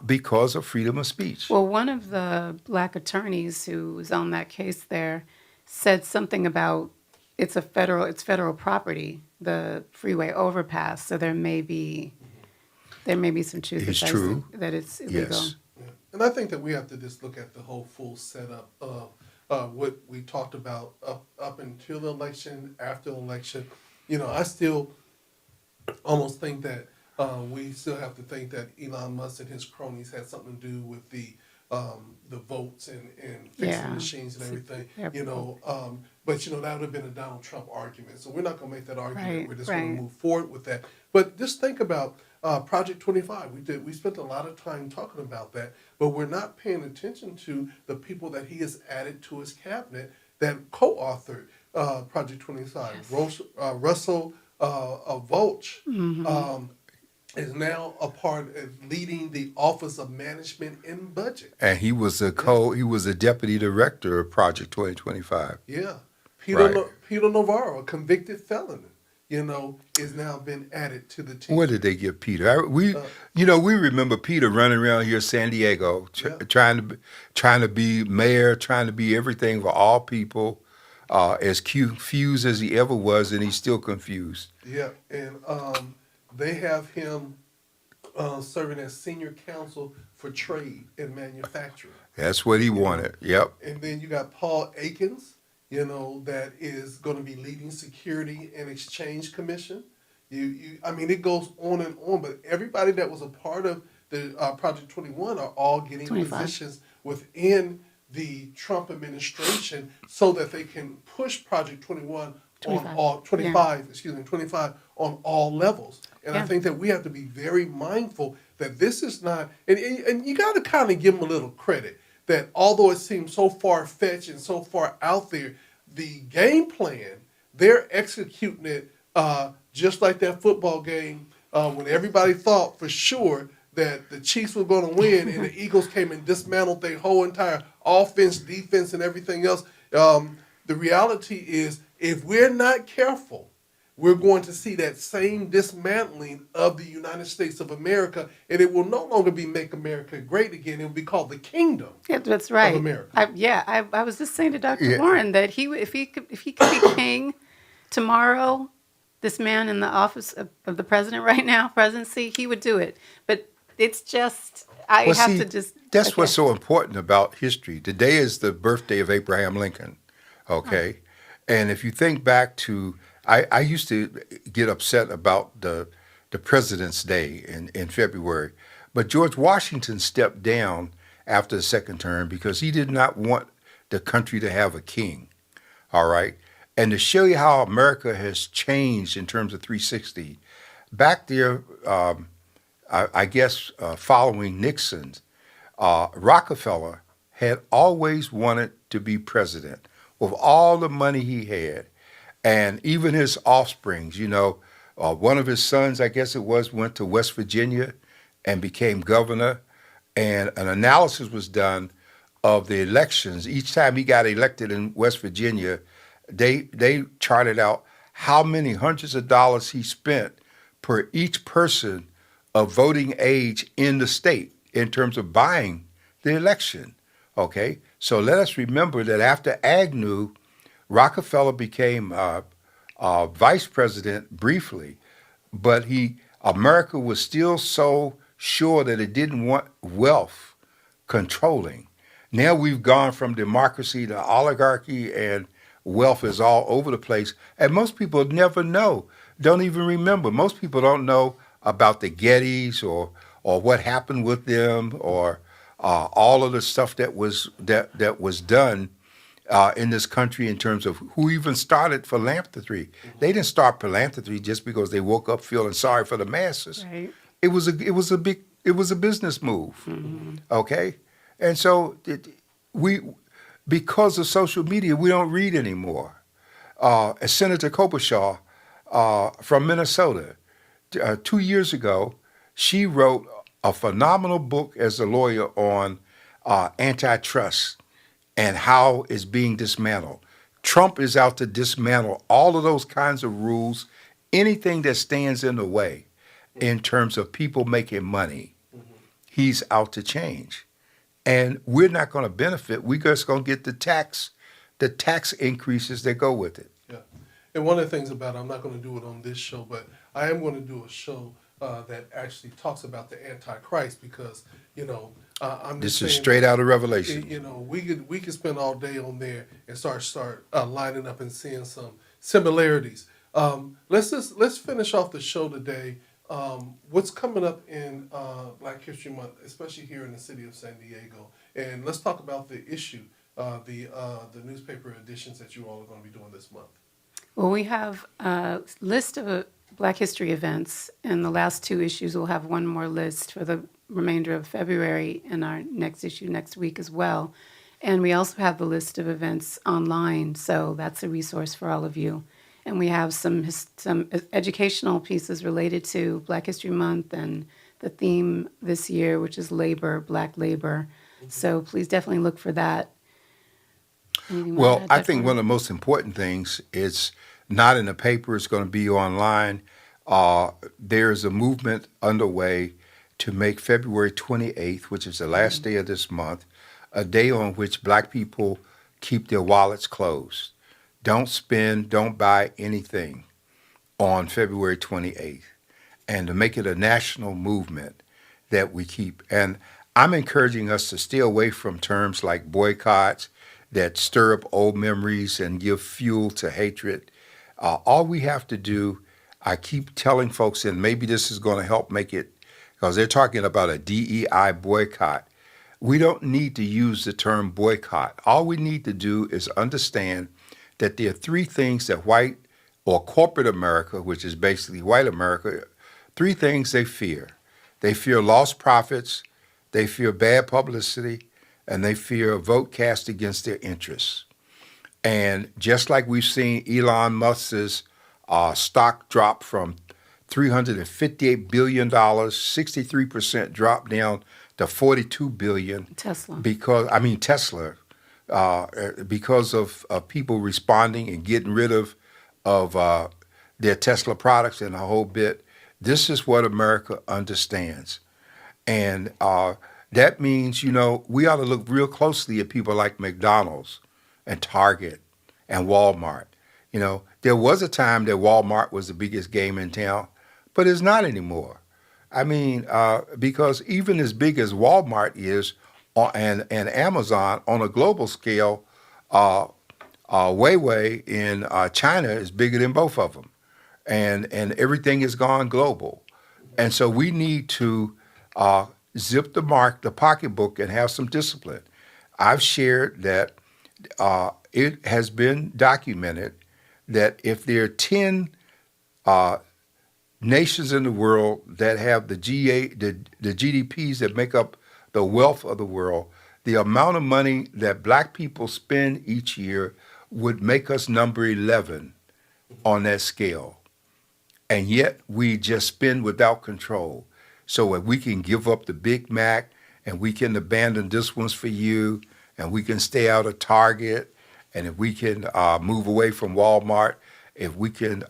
because of freedom of speech. Well, one of the black attorneys who was on that case there said something about it's federal property, the freeway overpass. So there may be some truth It's true. that it's illegal. Yes. Yeah. And I think that we have to just look at the whole full setup of what we talked about up until the election, after the election. I still almost think that we still have to think that Elon Musk and his cronies had something to do with the votes and fixing machines and everything. But that would have been a Donald Trump argument. So we're not going to make that argument. Right, We're just going to move forward with that. But just think about Project 25. We spent a lot of time talking about that, but we're not paying attention to the people that he has added to his cabinet that co-authored Project 25. Yes. Russell Volch is now a part of leading the Office of Management and Budget. And he was a deputy director of Project 2025. Yeah. Peter Navarro, a convicted felon, is now been added to the team. What did they give Peter? We remember Peter running around here in San Diego, trying to be mayor, trying to be everything for all people, as confused as he ever was, and he's still confused. Yeah, and they have him serving as senior counsel for trade and manufacturing. That's what he wanted. Yep. And then you got Paul Akins, that is going to be leading Security and Exchange Commission. It goes on and on, but everybody that was a part of the Project 21 are all getting 25 positions within the Trump administration so that they can push Project 25 on all levels. And I think that we have to be very mindful that this is not, and you got to kind of give them a little credit that although it seems so far-fetched and so far out there, the game plan, they're executing it just like that football game when everybody thought for sure that the Chiefs were going to win and the Eagles came and dismantled their whole entire offense, defense, and everything else. The reality is if we're not careful, we're going to see that same dismantling of the United States of America, and it will no longer be Make America Great Again. It will be called the Kingdom. Yeah, that's right. Of America. I was just saying to Dr. Warren that if he could be king tomorrow, this man in the office of the president right now, presidency, he would do it. But it's just, I Well, have see, to just, that's okay. what's so important about history. Today is the birthday of Abraham Lincoln, okay? And if you think back to, I used to get upset about the President's Day in February, but George Washington stepped down after the second term because he did not want the country to have a king, all right? And to show you how America has changed in terms of 360, back there, I guess following Nixon, Rockefeller had always wanted to be president with all the money he had. And even his offsprings, one of his sons, I guess it was, went to West Virginia and became governor. And an analysis was done of the elections. Each time he got elected in West Virginia, they charted out how many hundreds of dollars he spent per each person of voting age in the state in terms of buying the election. Okay, so let us remember that after Agnew, Rockefeller became vice president briefly, but America was still so sure that it didn't want wealth controlling. Now we've gone from democracy to oligarchy, and wealth is all over the place. And most people never know, don't even remember. Most people don't know about the Gettys or what happened with them, or all of the stuff that was done in this country in terms of who even started philanthropy. They didn't start philanthropy just because they woke up feeling sorry for the masses. Right. It was a business move. Okay, and so because of social media, we don't read anymore. Senator Klobuchar from Minnesota, 2 years ago, she wrote a phenomenal book as a lawyer on antitrust and how it's being dismantled. Trump is out to dismantle all of those kinds of rules, anything that stands in the way in terms of people making money. He's out to change. And we're not going to benefit. We're just going to get the tax increases that go with it. Yeah. And one of the things about it, I'm not going to do it on this show, but I am going to do a show that actually talks about the Antichrist, because, I'm This just is saying straight that, out of Revelation. we could spend all day on there and start lining up and seeing some similarities. Let's finish off the show today. What's coming up in Black History Month, especially here in the city of San Diego, and let's talk about the issue, the newspaper editions that you all are going to be doing this month. Well, we have a list of Black History events, and the last two issues will have one more list for the remainder of February in our next issue next week as well. And we also have the list of events online, so that's a resource for all of you. And we have some educational pieces related to Black History Month and the theme this year, which is labor, Black labor. So please definitely look for that. Well, I think one of the most important things is not in the paper, it's going to be online. There's a movement underway to make February 28th, which is the last day of this month, a day on which Black people keep their wallets closed. Don't spend, don't buy anything on February 28th, and to make it a national movement that we keep. And I'm encouraging us to stay away from terms like boycotts that stir up old memories and give fuel to hatred. All we have to do, I keep telling folks, and maybe this is going to help make it, because they're talking about a DEI boycott. We don't need to use the term boycott. All we need to do is understand that there are three things that white or corporate America, which is basically white America, three things they fear. They fear lost profits, they fear bad publicity, and they fear a vote cast against their interests. And just like we've seen Elon Musk's stock drop from $358 billion, 63% drop down to $42 billion. Tesla. Tesla, because of people responding and getting rid of their Tesla products and a whole bit. This is what America understands. And that means, we ought to look real closely at people like McDonald's and Target and Walmart. You know, there was a time that Walmart was the biggest game in town, but it's not anymore. I mean, because even as big as Walmart is and Amazon on a global scale, uh, Weiwei in China is bigger than both of them, and everything has gone global, and so we need to uh, zip the pocketbook, and have some discipline. I've shared that it has been documented that if there are 10 uh, nations in the world that have the GDPs that make up the wealth of the world, the amount of money that black people spend each year would make us number 11 on that scale. And yet we just spend without control. So if we can give up the Big Mac and we can abandon this one's for you and we can stay out of Target and if we can move away from Walmart, if we can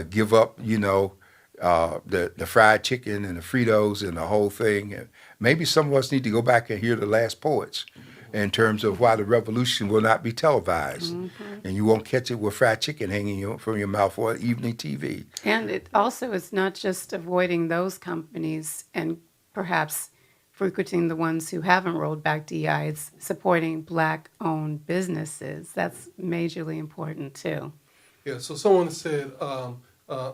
give up, the fried chicken and the Fritos and the whole thing, and maybe some of us need to go back and hear the last poets in terms of why the revolution will not be televised, and you won't catch it with fried chicken hanging from your mouth for evening TV. And it also is not just avoiding those companies and perhaps frequenting the ones who haven't rolled back DI, it's supporting black-owned businesses. That's majorly important too. Yeah, so someone said,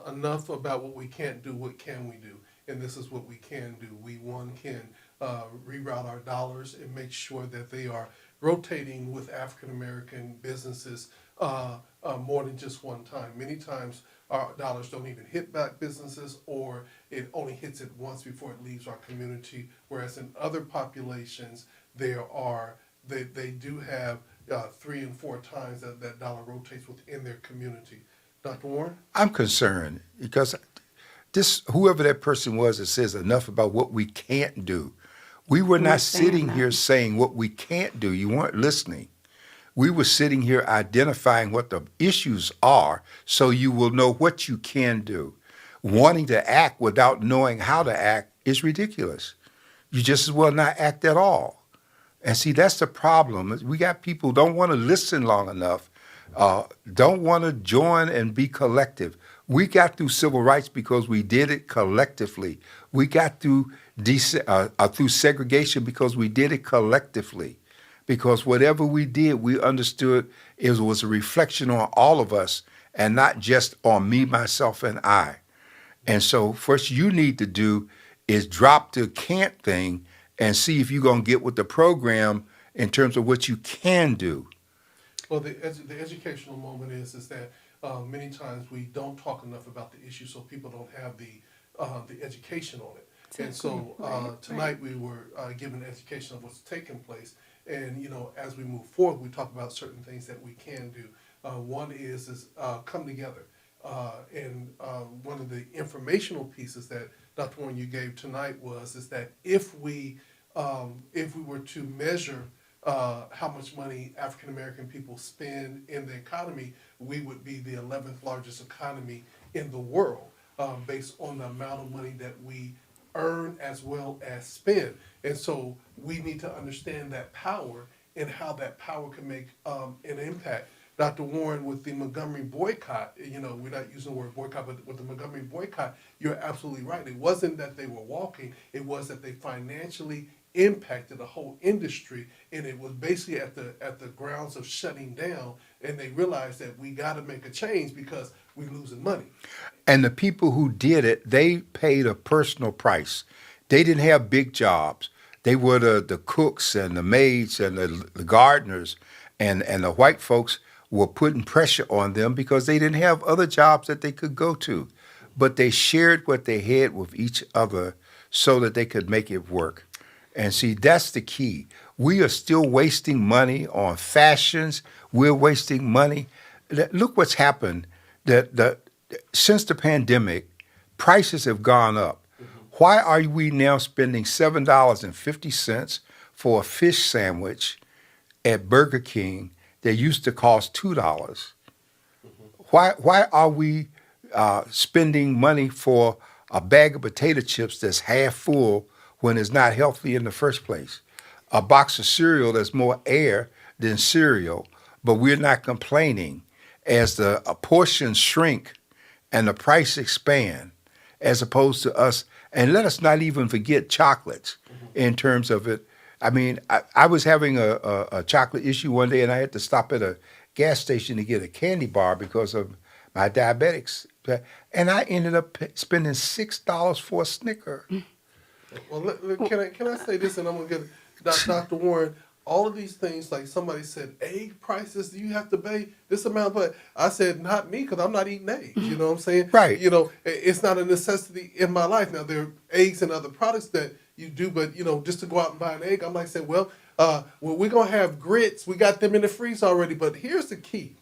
enough about what we can't do, what can we do? And this is what we can do. We, one, can reroute our dollars and make sure that they are rotating with African American businesses more than just one time. Many times our dollars don't even hit black businesses, or it only hits it once before it leaves our community, whereas in other populations they do have 3 and 4 times that dollar rotates within their community. Dr. Warren? I'm concerned because whoever that person was that says enough about what we can't do. We were not sitting here saying what we can't do. You weren't listening. We were sitting here identifying what the issues are so you will know what you can do. Wanting to act without knowing how to act is ridiculous. You just as well not act at all. And see, that's the problem. We got people who don't want to listen long enough, don't want to join and be collective. We got through civil rights because we did it collectively. We got through segregation because we did it collectively. Because whatever we did, we understood it was a reflection on all of us and not just on me, myself, and I. And so first you need to do is drop the can't thing and see if you're going to get with the program in terms of what you can do. Well, the educational moment is that many times we don't talk enough about the issue, so people don't have the education on it. Exactly. And so tonight we were given education of what's taking place. And, as we move forward, we talk about certain things that we can do. One is come together. And one of the informational pieces that Dr. Warren you gave tonight is that if we were to measure how much money African American people spend in the economy, we would be the 11th largest economy in the world based on the amount of money that we earn as well as spend. And so we need to understand that power and how that power can make an impact. Dr. Warren, with the Montgomery boycott, we're not using the word boycott, but with the Montgomery boycott, you're absolutely right. It wasn't that they were walking, it was that they financially impacted the whole industry, and it was basically at the grounds of shutting down, and they realized that we got to make a change because we're losing money. And the people who did it, they paid a personal price. They didn't have big jobs. They were the cooks and the maids and the gardeners, and the white folks were putting pressure on them because they didn't have other jobs that they could go to. But they shared what they had with each other so that they could make it work. And see, that's the key. We are still wasting money on fashions. We're wasting money. Look what's happened. Since the pandemic, prices have gone up. Why are we now spending $7.50 for a fish sandwich at Burger King that used to cost $2? Why are we spending money for a bag of potato chips that's half full when it's not healthy in the first place? A box of cereal that's more air than cereal, but we're not complaining. as the portions shrink and the price expand, as opposed to us. And let us not even forget chocolates in terms of it. I mean, I was having a chocolate issue one day, and I had to stop at a gas station to get a candy bar because of my diabetics. And I ended up spending $6 for a Snicker. Well, can I say this, and I'm gonna get Dr. Warren. All of these things, like somebody said, egg prices, do you have to pay this amount? But I said, not me, because I'm not eating eggs. You know what I'm saying? Right. You know, it's not a necessity in my life. Now, there are eggs and other products that you do, but, you know, just to go out and buy an egg, I'm like saying, well, we're going to have grits. We got them in the freezer already. But here's the key,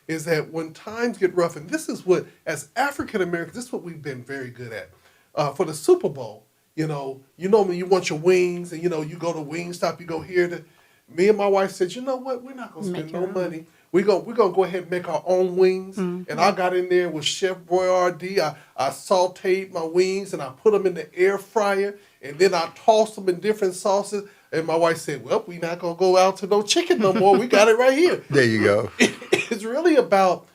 is that when times get rough, and this is what, as African Americans, this is what we've been very good at. For the Super Bowl, you know when you want your wings, and, you know, you go to Wingstop, you go here to... Me and my wife said, you know what? We're not going to spend no money. We're gonna go ahead and make our own wings. And I got in there with Chef Boyardee. I sauteed my wings and I put them in the air fryer. And then I tossed them in different sauces. And my wife said, well, we're not going to go out to no chicken no more. We got it right here. There you go. It's really about,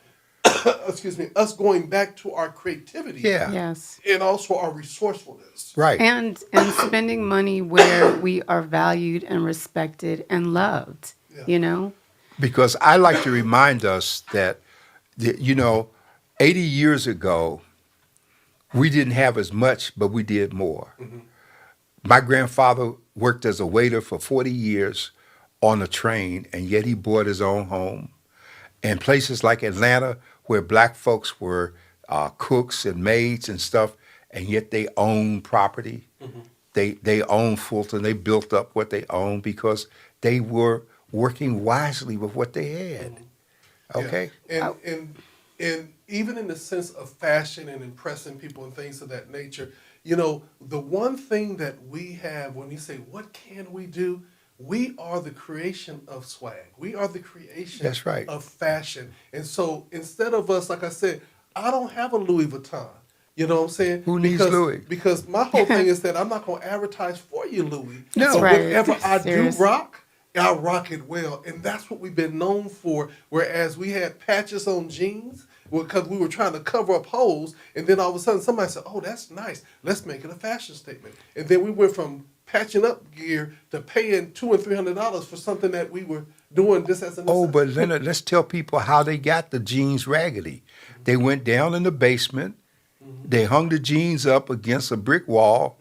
excuse me, us going back to our creativity. Yeah. Yes. And also our resourcefulness. Right. And spending money where we are valued and respected and loved, you know? Because I like to remind us that, you know, 80 years ago, we didn't have as much, but we did more. My grandfather worked as a waiter for 40 years on a train, and yet he bought his own home. And places like Atlanta, where black folks were cooks and maids and stuff, and yet they owned property. They owned Fulton. They built up what they owned because they were working wisely with what they had. Okay? Yeah. And even in the sense of fashion and impressing people and things of that nature, you know, the one thing that we have when you say, what can we do? We are the creation of swag. We are the creation That's right. of fashion. And so instead of us, like I said, I don't have a Louis Vuitton. You know what I'm saying? Who needs Louis? Because my whole thing is that I'm not going to advertise for you, Louis. No. So Right. whatever I Serious. do rock, I rock it well. And that's what we've been known for. Whereas we had patches on jeans because we were trying to cover up holes. And then all of a sudden somebody said, oh, that's nice. Let's make it a fashion statement. And then we went from patching up gear to paying $200 and $300 for something that we were doing just as a necessity. Oh, but Leonard, let's tell people how they got the jeans raggedy. They went down in the basement. They hung the jeans up against a brick wall,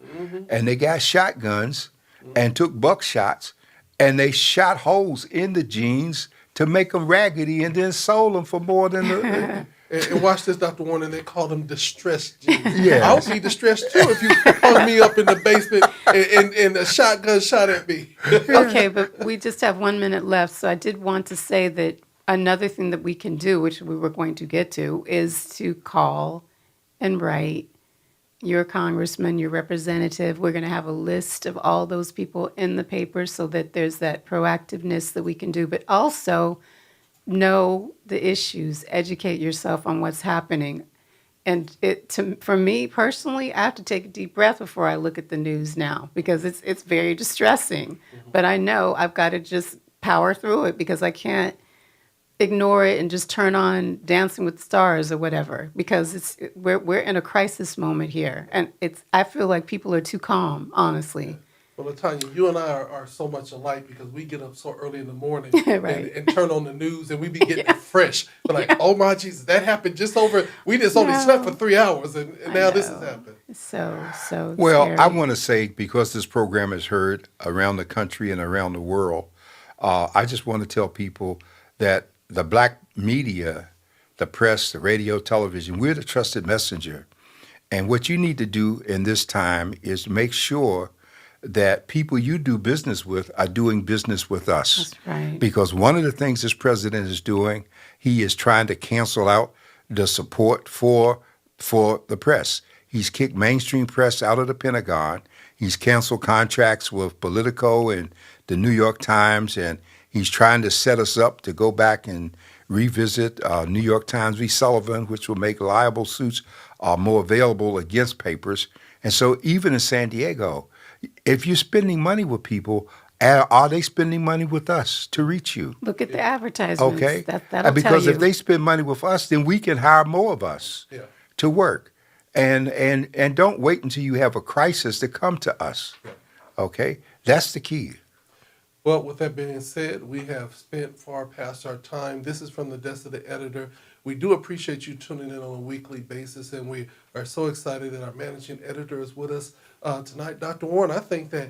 and they got shotguns and took buckshots, and they shot holes in the jeans to make them raggedy, and then sold them for more than the. And watch this, Dr. Warner, they call them distressed jeans. Yes. I would be distressed too if you hung me up in the basement and a shotgun shot at me. Okay, but we just have 1 minute left. So I did want to say that another thing that we can do, which we were going to get to, is to call and write your congressman, your representative. We're going to have a list of all those people in the paper so that there's that proactiveness that we can do, but also know the issues, educate yourself on what's happening. And for me personally, I have to take a deep breath before I look at the news now because it's very distressing. But I know I've got to just power through it because I can't ignore it and just turn on Dancing with the Stars or whatever because we're in a crisis moment here, and I feel like people are too calm, honestly. Well, Latanya, you and I are so much alike because we get up so early in the morning Right. and turn on the news and we be getting it fresh. We're like, oh my Jesus, that happened we just only slept for 3 hours and now this has happened. So Well, scary. I want to say, because this program is heard around the country and around the world, I just want to tell people that the black media, the press, the radio, television, we're the trusted messenger. And what you need to do in this time is make sure that people you do business with are doing business with us. That's right. Because one of the things this president is doing, he is trying to cancel out the support for the press. He's kicked mainstream press out of the Pentagon. He's canceled contracts with Politico and the New York Times, and he's trying to set us up to go back and revisit New York Times v. Sullivan, which will make liable suits more available against papers. And so even in San Diego, if you're spending money with people, Are they spending money with us to reach you? Look at the advertisements. Okay? That'll Because tell if you. they spend money with us, then we can hire more of us Yeah. to work. And don't wait until you have a crisis to come to us. Yeah. Okay? That's the key. Well, with that being said, we have spent far past our time. This is from the desk of the editor. We do appreciate you tuning in on a weekly basis, and we are so excited that our managing editor is with us tonight. Dr. Warren, I think that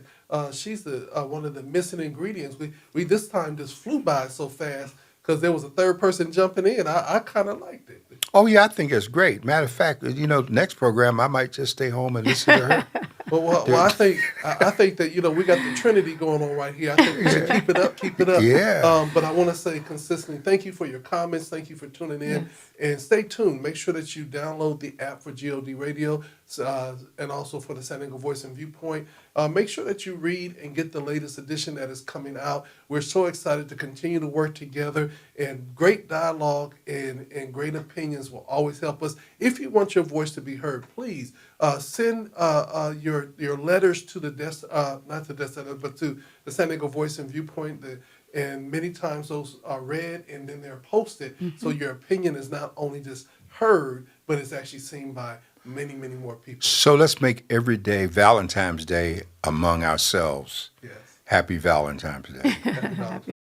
she's the one of the missing ingredients. We this time just flew by so fast because there was a third person jumping in. I kind of liked it. Oh, yeah, I think it's great. Matter of fact, next program, I might just stay home and listen to her. Well, I think that we got the Trinity going on right here. I think we should keep it up. Yeah. But I want to say consistently, thank you for your comments. Thank you for tuning in, and stay tuned. Make sure that you download the app for GOD Radio, and also for the San Diego Voice and Viewpoint. Make sure that you read and get the latest edition that is coming out. We're so excited to continue to work together, and great dialogue and great opinions will always help us. If you want your voice to be heard, please send your letters to the desk, not the desk, but to the San Diego Voice and Viewpoint. And many times those are read and then they're posted, so your opinion is not only just heard, but it's actually seen by many, many more people. So let's make every day Valentine's Day among ourselves. Yes. Happy Valentine's Day. Happy Valentine's